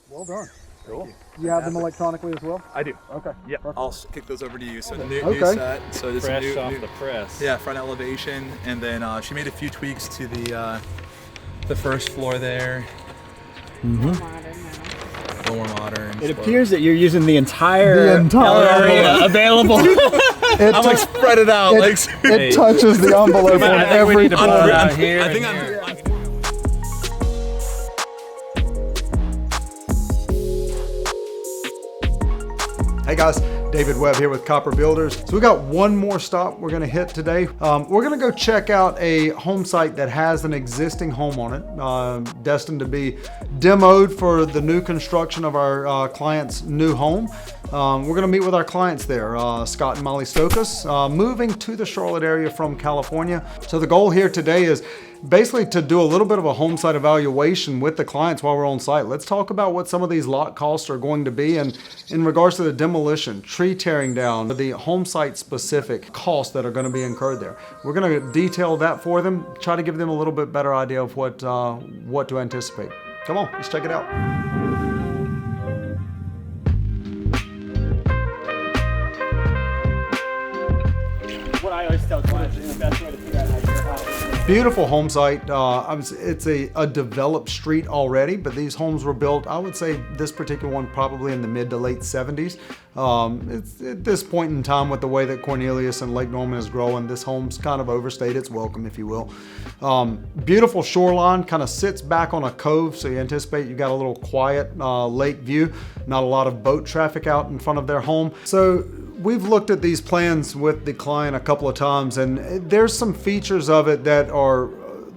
Well done. Cool. You have them electronically as well? I do. Okay. Yep. Perfect. I'll kick those over to you. So new Okay. set. So this Fresh is off new, the press. yeah, front elevation, and then she made a few tweaks to the first floor there. Modern now. A little more modern. It appears that you're using the entire envelope. available. I'm like spread it out. It touches the envelope on every pull it out here. I think and there. Hey guys, David Webb here with Copper Builders. So we got one more stop we're gonna hit today. We're gonna go check out a home site that has an existing home on it, destined to be demoed for the new construction of our client's new home. We're gonna meet with our clients there, Scott and Molly Stokas, moving to the Charlotte area from California. So the goal here today is basically to do a little bit of a home site evaluation with the clients while we're on site. Let's talk about what some of these lot costs are going to be, and in regards to the demolition, tree tearing down, the home site specific costs that are going to be incurred there. We're going to detail that for them, try to give them a little bit better idea of what to anticipate. Come on, let's check it out. What I always tell clients is the best way to figure out how your house is. Beautiful home site. It's a developed street already, but these homes were built, I would say this particular one probably in the mid to late 70s. It's at this point in time, with the way that Cornelius and Lake Norman is growing, this home's kind of overstayed its welcome, if you will. Beautiful shoreline, kind of sits back on a cove, so you anticipate you got a little quiet lake view, not a lot of boat traffic out in front of their home. So we've looked at these plans with the client a couple of times, and there's some features of it that are,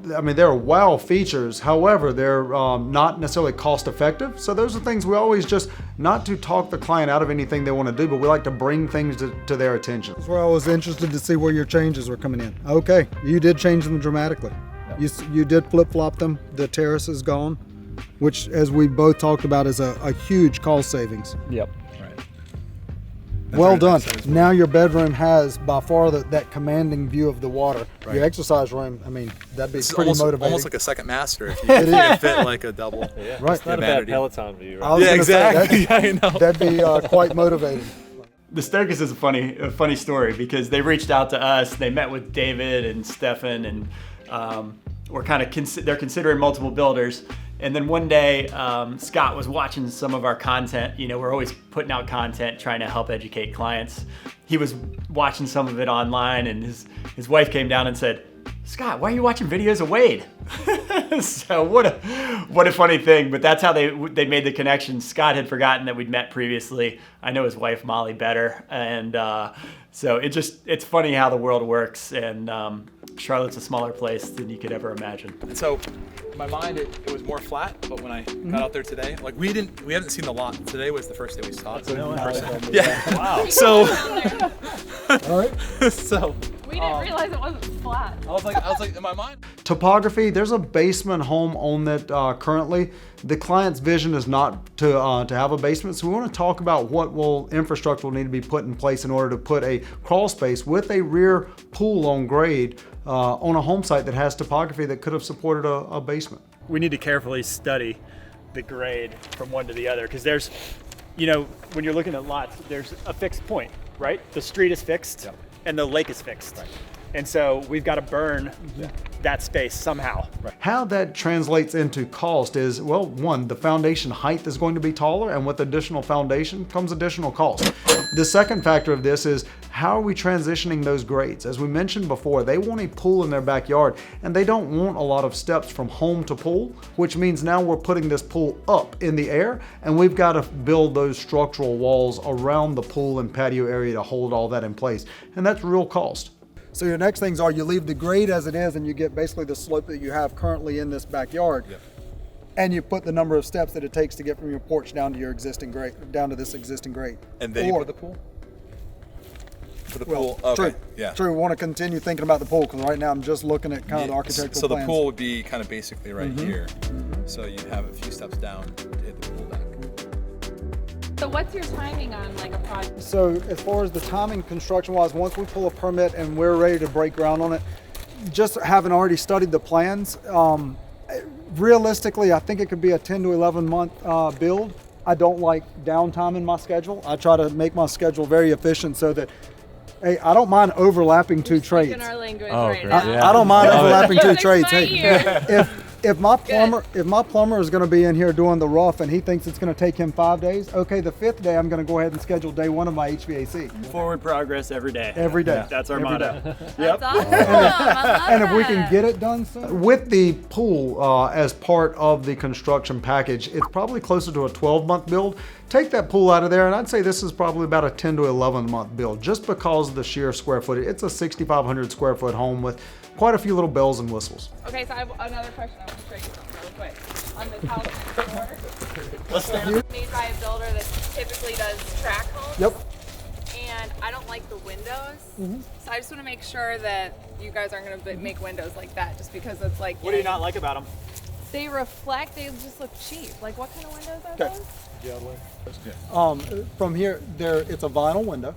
they're wow features. However, they're not necessarily cost effective. So those are things we always just, not to talk the client out of anything they want to do, but we like to bring things to their attention. That's where I was interested to see where your changes were coming in. Okay, you did change them dramatically. Yep. You did flip-flop them. The terrace is gone, which, as we both talked about, is a huge cost savings. Yep. Well done. Now your bedroom has by far that commanding view of the water. Right. Your exercise room, that'd be pretty motivating. Almost like a second master if you can fit like a double. Yeah. Right. It's not a bad Peloton view. Right? Yeah, exactly. I know. That'd be quite motivating. The Stokas is a funny story because they reached out to us. They met with David and Stefan, and they're considering multiple builders. And then one day, Scott was watching some of our content. You know, we're always putting out content, trying to help educate clients. He was watching some of it online, and his wife came down and said, "Scott, why are you watching videos of Wade?" So what a funny thing. But that's how they made the connection. Scott had forgotten that we'd met previously. I know his wife Molly better, and so it's funny how the world works. And Charlotte's a smaller place than you could ever imagine. And so, in my mind, it was more flat. But when I got out there today, like we haven't seen the lot. Today was the first day we saw it. So in person. Yeah. Wow. So. All right. So. We didn't realize it wasn't flat. I was like, in my mind. Topography, there's a basement home on that currently. The client's vision is not to have a basement, so we want to talk about what infrastructure will need to be put in place in order to put a crawl space with a rear pool on grade on a home site that has topography that could have supported a basement. We need to carefully study the grade from one to the other, because there's, when you're looking at lots, there's a fixed point, right? The street is fixed. Yep. And the lake is fixed. Right. And so we've got to burn that space somehow. Right. How that translates into cost is, well, one, the foundation height is going to be taller, and with additional foundation comes additional cost. The second factor of this is, how are we transitioning those grades? As we mentioned before, they want a pool in their backyard, and they don't want a lot of steps from home to pool, which means now we're putting this pool up in the air, and we've got to build those structural walls around the pool and patio area to hold all that in place. And that's real cost. So your next things are, you leave the grade as it is, and you get basically the slope that you have currently in this backyard. Yep. And you put the number of steps that it takes to get from your porch down to your existing grade, down to this existing grade. And then for the pool? For the pool, okay. True. Yeah. True, we want to continue thinking about the pool, because right now I'm just looking at kind of the architectural So plans. the pool would be kind of basically right here. So you'd have a few steps down to hit the pool deck. So what's your timing on like a project? So as far as the timing construction-wise, once we pull a permit and we're ready to break ground on it, just having already studied the plans, realistically, I think it could be a 10 to 11 month build. I don't like downtime in my schedule. I try to make my schedule very efficient so that, hey, I don't mind overlapping two trades. In our language Oh, right great. now. I don't mind overlapping two Fix trades. my Hey, ear. if my plumber is going to be in here doing the rough and he thinks it's going to take him 5 days, okay, the 5th day I'm going to go ahead and schedule day 1 of my HVAC. Forward progress every day. Every day. That's our Every motto. day. That's awesome. I love And if we that. can get it done soon. With the pool as part of the construction package, it's probably closer to a 12-month build. Take that pool out of there, and I'd say this is probably about a 10 to 11-month build, just because of the sheer square footage. It's a 6,500 square foot home with quite a few little bells and whistles. Okay, so I have another question. I want to show you something real quick. On this house next door, made by a builder that typically does track homes. Yep. And I don't like the windows. So I just want to make sure that you guys aren't going to make windows like that just because it's like, What do you not like about them? they reflect, they just look cheap. Like what kind of windows are Okay. those? From here, it's a vinyl window.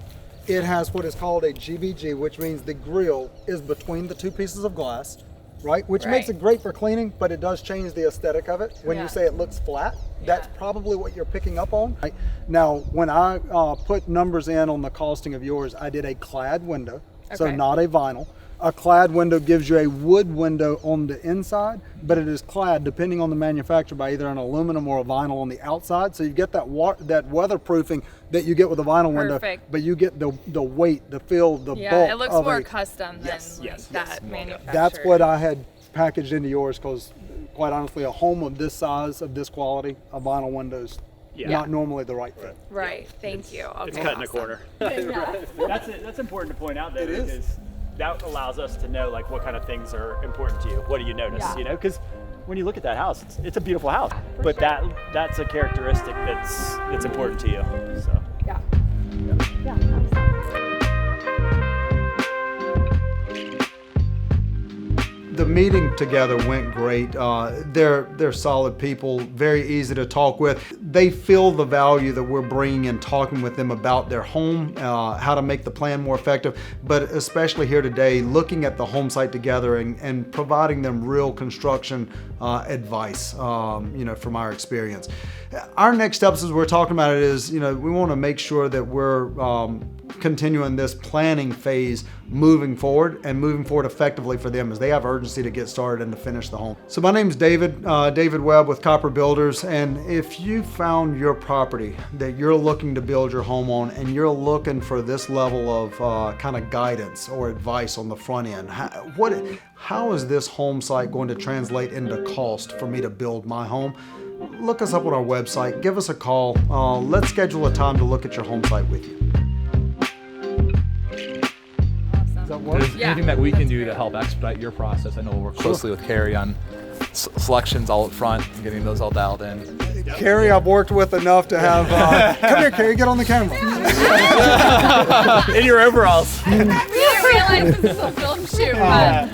It has what is called a GVG, which means the grill is between the two pieces of glass, right? Which makes Right. it great for cleaning, but it does change the aesthetic of it. When Yeah. you say it looks flat, that's Yeah. probably what you're picking up on. Right? Now, when I put numbers in on the costing of yours, I did a clad window, so Okay. not a vinyl. A clad window gives you a wood window on the inside, but it is clad, depending on the manufacturer, by either an aluminum or a vinyl on the outside. So you get that that weatherproofing that you get with a vinyl window, Perfect. but you get the weight, the feel, the Yeah, bulk it looks of more a, custom than Yes, like yes, that manufacturer. That's what I had packaged into yours, because quite honestly, a home of this size, of this quality, a vinyl window's Yeah. not normally the right fit. Right. Thank you. Okay, It's cut in a awesome. corner. Yeah. That's important to point out, though, It is. because that allows us to know like what kind of things are important to you. What do you notice? Yeah. You know, because when you look at that house, it's a beautiful house, for but sure. that's a characteristic that's important to you. So. Yeah. Yeah. Awesome. The meeting together went great. They're solid people, very easy to talk with. They feel the value that we're bringing in, talking with them about their home, how to make the plan more effective, but especially here today, looking at the home site together and providing them real construction advice, from our experience. Our next steps, as we're talking about it, is, we want to make sure that we're continuing this planning phase moving forward effectively for them, as they have urgency to get started and to finish the home. So my name's David Webb with Copper Builders, and if you found your property that you're looking to build your home on and you're looking for this level of kind of guidance or advice on the front end, how is this home site going to translate into cost for me to build my home? Look us up on our website, give us a call, let's schedule a time to look at your home site with you. Does that work? If there's anything that we can do to help expedite your process, I know we'll work closely with Carrie on selections all up front and getting those all dialed in. Carrie, I've worked with enough to have. Come here, Carrie, get on the camera. In your overalls. We didn't realize this is a film shoot, but